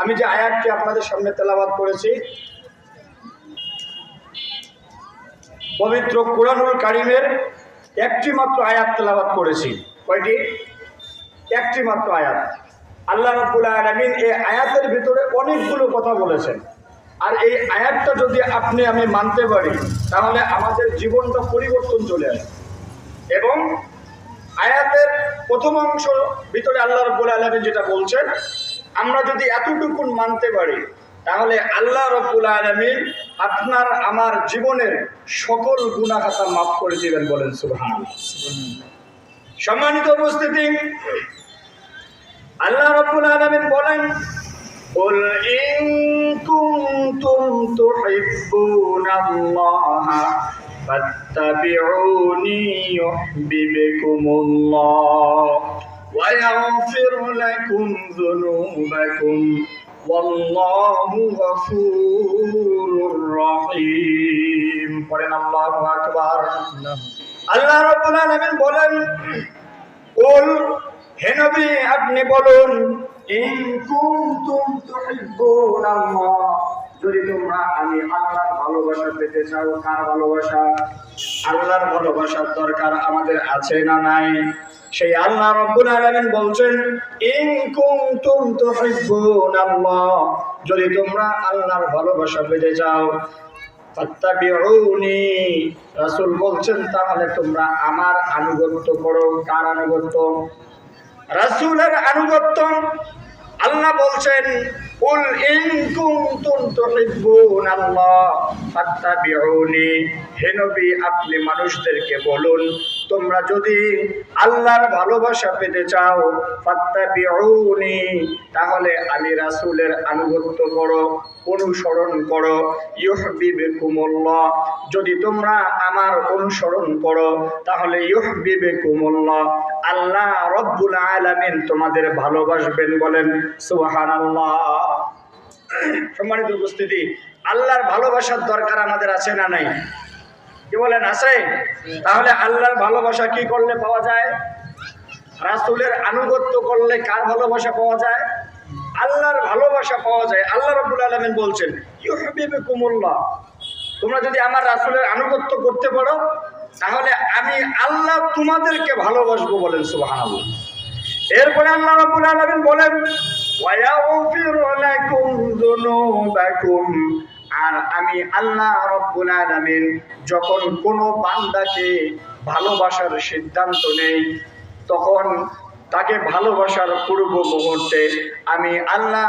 আমি যে আয়াতটি আপনাদের সামনে তেলাওয়াত করেছি, পবিত্র কুরআনুল কারীমের একটি মাত্র আয়াত তেলাওয়াত করেছি। কয়টি? একটি মাত্র আয়াত। আল্লাহ রাব্বুল আলামিন এই আয়াতের ভিতরে অনেকগুলো কথা বলেছেন। আর এই আয়াতটা যদি আপনি আমি মানতে পারি, তাহলে আমাদের জীবনটা পরিবর্তন চলে আসে। এবং আয়াতের প্রথম অংশ ভিতরে আল্লাহ রাব্বুল আলামিন যেটা বলছেন, আমরা যদি এতটুকু মানতে পারি, তাহলে আল্লাহ রাব্বুল আলামিন আপনার আমার জীবনের সকল গুনাহ খাতা মাফ করে দিবেন। বলেন সুবহানাল্লাহ। সম্মানিত উপস্থিতি, আল্লাহ রাব্বুল আলামিন বলেন, قل إن كنتم تحبون الله فاتبعوني يحببكم الله ويغفر لكم ذنوبكم والله غفور رحيم। পড়েন আল্লাহু আকবার। আল্লাহ রাব্বুল আলামিন বলেন, কুল, হে নবী আপনি বলুন, ইন কুনতুম তুহিব্বুনাল্লাহ, যদি তোমরা আমি আল্লাহর ভালোবাসা পেতে চাও। কার ভালোবাসা? আল্লাহর ভালোবাসার দরকার আমাদের আছে না নাই? সেই আল্লাহ রাব্বুল আলামিন বলছেন, ইন কুনতুম তুহিব্বুনাল্লাহ, যদি তোমরা আল্লাহর ভালোবাসা পেতে চাও, ফাত্তাবিউনি, রাসূল বলছেন তাহলে তোমরা আমার আনুগত্য করো। কার আনুগত্য? রাসূলের আনুগত্য। আল্লাহ বলছেন, কুল ইন কুনতুম তুহিব্বুনাল্লাহ ফাত্তাবিউনি, হে নবী আপনি মানুষদেরকে বলুন, তোমরা যদি আল্লাহর ভালোবাসা পেতে চাও, ফাত্তাবিউনি, তাহলে আমি রাসূলের আনুগত্য করো, অনুসরণ করো। ইউহিব্বুকুমুল্লাহ, যদি তোমরা আমার অনুসরণ করো, তাহলে ইউহিব্বুকুমুল্লাহ, আল্লাহ রাব্বুল আলামিন তোমাদের ভালোবাসবেন। বলেন সুবহানাল্লাহ। সম্মানিত উপস্থিতি, আল্লাহর ভালোবাসার দরকার আমাদের আছে না নাই? কি বলেন, আছে? তাহলে আল্লাহর ভালোবাসা কি করলে পাওয়া যায়? রাসূলের আনুগত্য করলে কার ভালোবাসা পাওয়া যায়? আল্লাহর ভালোবাসা পাওয়া যায়। আল্লাহ রাব্বুল আলামিন বলছেন, ইউহিব্বুকুমুল্লাহ, তোমরা যদি আমার রাসূলের আনুগত্য করতে পারো, তাহলে আমি আল্লাহ তোমাদেরকে ভালোবাসবো। বলেন সুবহানাল্লাহ। এরপরে আল্লাহ রাব্বুল আলামিন বলেন, ওয়ায়াগফিরু লাকুম যুনুবাকুম, আর আমি আল্লাহ রাব্বুল আলামিন যখন কোনো বান্দাকে ভালোবাসার সিদ্ধান্ত নেই, তখন তাকে ভালোবাসার পূর্ব মুহূর্তে আমি আল্লাহ